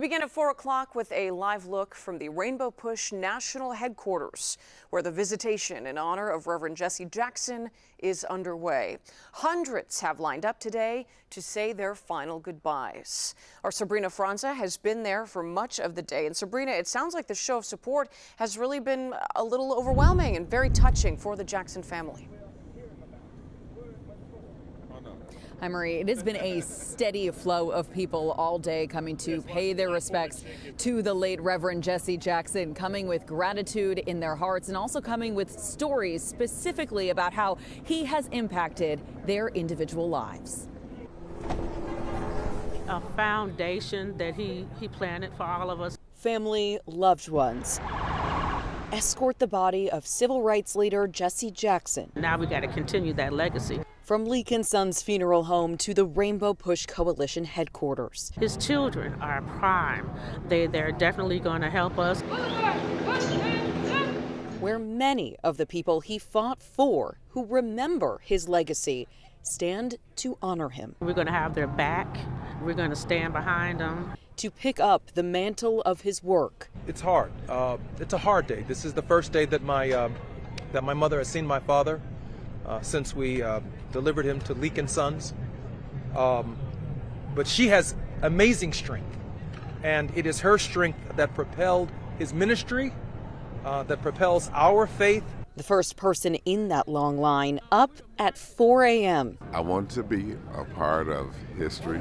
begin at 4 o'clock with a live look from the Rainbow Push National Headquarters, where the visitation in honor of Reverend Jesse Jackson is underway. Hundreds have lined up today to say their final goodbyes. Our Sabrina Franza has been there for much of the day. And Sabrina, it sounds like the show of support has really been a little overwhelming and very touching for the Jackson family. Hi, Marie. It has been a steady flow of people all day coming to pay their respects to the late Reverend Jesse Jackson, coming with gratitude in their hearts and also coming with stories specifically about how he has impacted their individual lives. A foundation that he planted for all of us. Family, loved ones escort the body of civil rights leader Jesse Jackson. Now we got to continue that legacy. From Leak & Sons Funeral Home to the Rainbow Push Coalition headquarters. His children are prime. They're definitely going to help us. Where many of the people he fought for, who remember his legacy, stand to honor him. We're going to have their back. We're going to stand behind them. To pick up the mantle of his work. It's hard. It's a hard day. This is the first day that my mother has seen my father since we delivered him to Leak & Sons. But she has amazing strength, and it is her strength that propelled his ministry, that propels our faith. The first person in that long line up at 4 a.m. I want to be a part of history.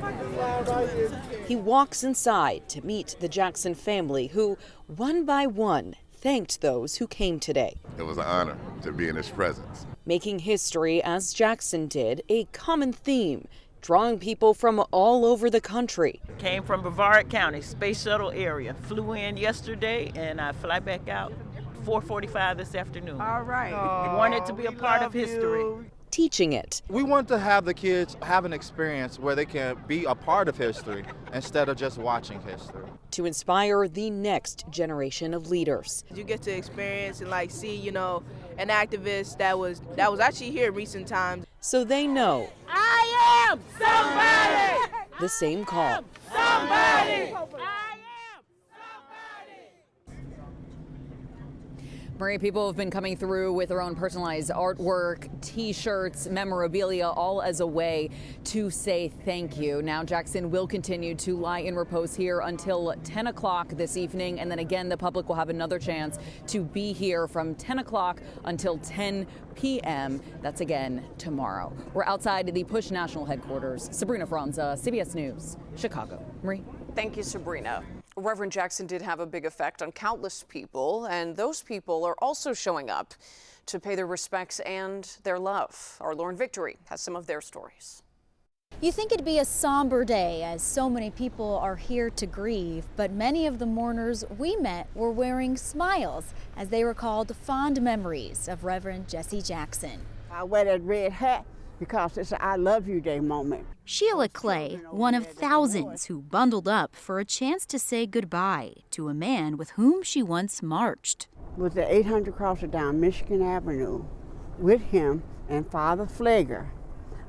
He walks inside to meet the Jackson family who, one by one, thanked those who came today. It was an honor to be in his presence. Making history as Jackson did, a common theme, drawing people from all over the country. Came from Brevard County, Space Shuttle area. Flew in yesterday and I fly back out 4:45 this afternoon. All right. Wanted to be a part of history. Teaching it. We want to have the kids have an experience where they can be a part of history instead of just watching history. To inspire the next generation of leaders. You get to experience and see, an activist that was actually here in recent times. So they know. I am somebody! The same call. Somebody! Marie, people have been coming through with their own personalized artwork, T-shirts, memorabilia, all as a way to say thank you. Now, Jackson will continue to lie in repose here until 10 o'clock this evening, and then again, the public will have another chance to be here from 10 o'clock until 10 p.m. That's again tomorrow. We're outside the Push National Headquarters. Sabrina Franza, CBS News, Chicago. Marie. Thank you, Sabrina. Reverend Jackson did have a big effect on countless people, and those people are also showing up to pay their respects and their love. Our Lauren Victory has some of their stories. You think it'd be a somber day as so many people are here to grieve, but many of the mourners we met were wearing smiles as they recalled fond memories of Reverend Jesse Jackson. I wear that red hat because it's an I love you day moment. Sheila Clay, one of thousands who bundled up for a chance to say goodbye to a man with whom she once marched. With the 800 crosser down Michigan Avenue with him and Father Flager.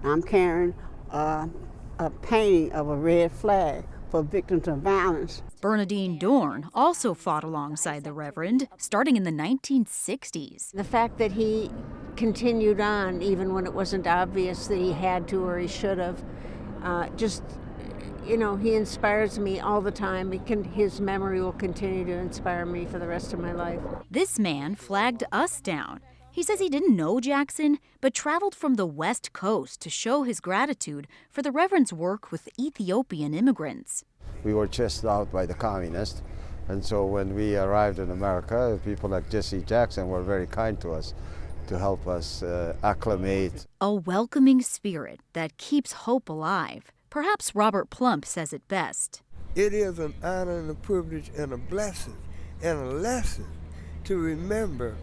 I'm carrying a painting of a red flag for victims of violence. Bernadine Dorn also fought alongside the Reverend, starting in the 1960s. The fact that he continued on even when it wasn't obvious that he had to or he should have, he inspires me all the time. His memory will continue to inspire me for the rest of my life. This man flagged us down. He says he didn't know Jackson, but traveled from the West Coast to show his gratitude for the Reverend's work with Ethiopian immigrants. We were chased out by the communists, and so when we arrived in America, people like Jesse Jackson were very kind to us to help us acclimate. A welcoming spirit that keeps hope alive. Perhaps Robert Plump says it best. It is an honor and a privilege and a blessing and a lesson to remember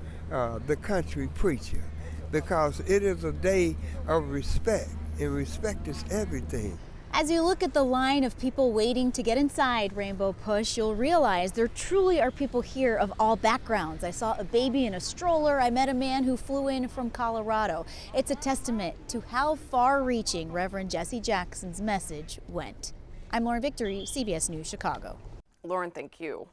the country preacher, because it is a day of respect, and respect is everything. As you look at the line of people waiting to get inside Rainbow Push, you'll realize there truly are people here of all backgrounds. I saw a baby in a stroller. I met a man who flew in from Colorado. It's a testament to how far-reaching Reverend Jesse Jackson's message went. I'm Lauren Victory, CBS News, Chicago. Lauren, thank you.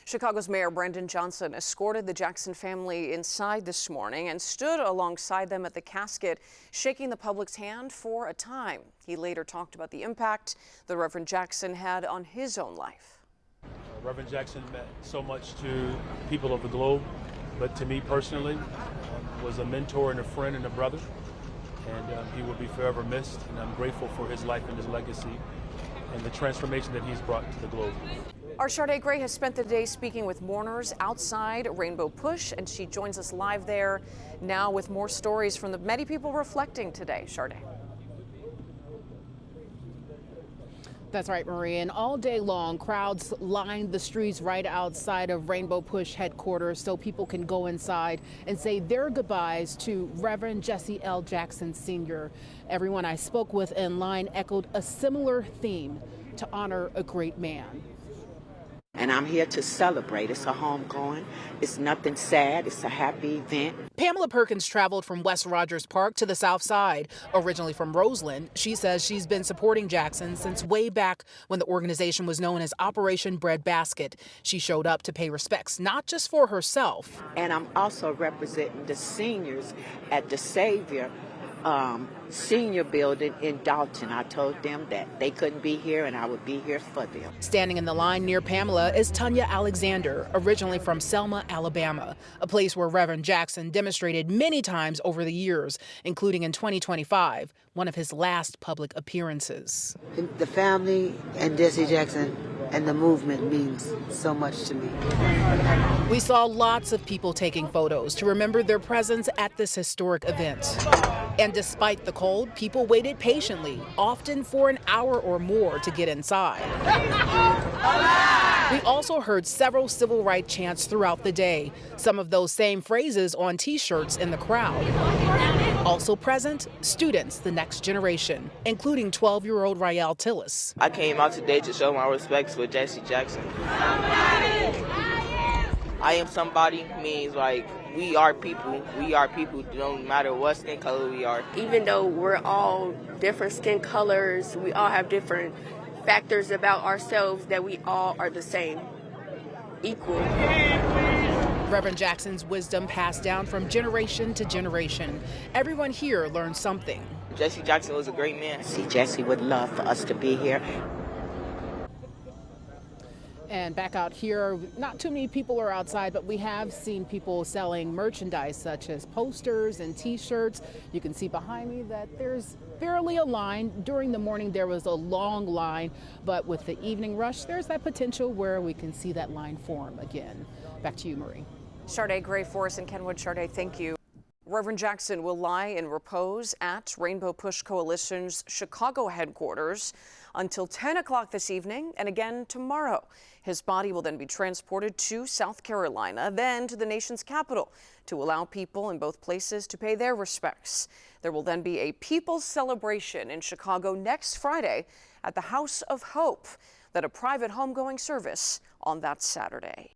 Chicago's Mayor Brandon Johnson escorted the Jackson family inside this morning and stood alongside them at the casket, shaking the public's hand for a time. He later talked about the impact the Reverend Jackson had on his own life. Reverend Jackson meant so much to people of the globe, but to me personally, was a mentor and a friend and a brother, and he will be forever missed, and I'm grateful for his life and his legacy and the transformation that he's brought to the globe. Our Sharday Gray has spent the day speaking with mourners outside Rainbow Push, and she joins us live there now with more stories from the many people reflecting today. Sharday. That's right, Marie. And all day long, crowds lined the streets right outside of Rainbow Push headquarters so people can go inside and say their goodbyes to Reverend Jesse L. Jackson Sr. Everyone I spoke with in line echoed a similar theme: to honor a great man. And I'm here to celebrate. It's a homegoing. It's nothing sad. It's a happy event. Pamela Perkins traveled from West Rogers Park to the South Side. Originally from Roseland, she says she's been supporting Jackson since way back when the organization was known as Operation Breadbasket. She showed up to pay respects, not just for herself. And I'm also representing the seniors at the Savior senior building in Dalton. I told them that they couldn't be here and I would be here for them. Standing in the line near Pamela is Tanya Alexander, originally from Selma, Alabama, a place where Reverend Jackson demonstrated many times over the years, including in 2025, one of his last public appearances. The family and Jesse Jackson and the movement means so much to me. We saw lots of people taking photos to remember their presence at this historic event. And despite the cold, people waited patiently, often for an hour or more to get inside. We also heard several civil rights chants throughout the day, some of those same phrases on T-shirts in the crowd. Also present, students, the next generation, including 12-year-old Rael Tillis. I came out today to show my respects for Jesse Jackson. I am somebody means like we are people. We are people. No matter what skin color we are. Even though we're all different skin colors, we all have different factors about ourselves, that we all are the same, equal. Reverend Jackson's wisdom passed down from generation to generation. Everyone here learned something. Jesse Jackson was a great man. See, Jesse would love for us to be here. And back out here, not too many people are outside, but we have seen people selling merchandise such as posters and T-shirts. You can see behind me that there's barely a line. During the morning, there was a long line, but with the evening rush, there's that potential where we can see that line form again. Back to you, Marie. Sharday Gray for us in Kenwood. Sharday, thank you. Reverend Jackson will lie in repose at Rainbow Push Coalition's Chicago headquarters until 10 o'clock this evening and again tomorrow. His body will then be transported to South Carolina, then to the nation's capital to allow people in both places to pay their respects. There will then be a people's celebration in Chicago next Friday at the House of Hope, then a private homegoing service on that Saturday.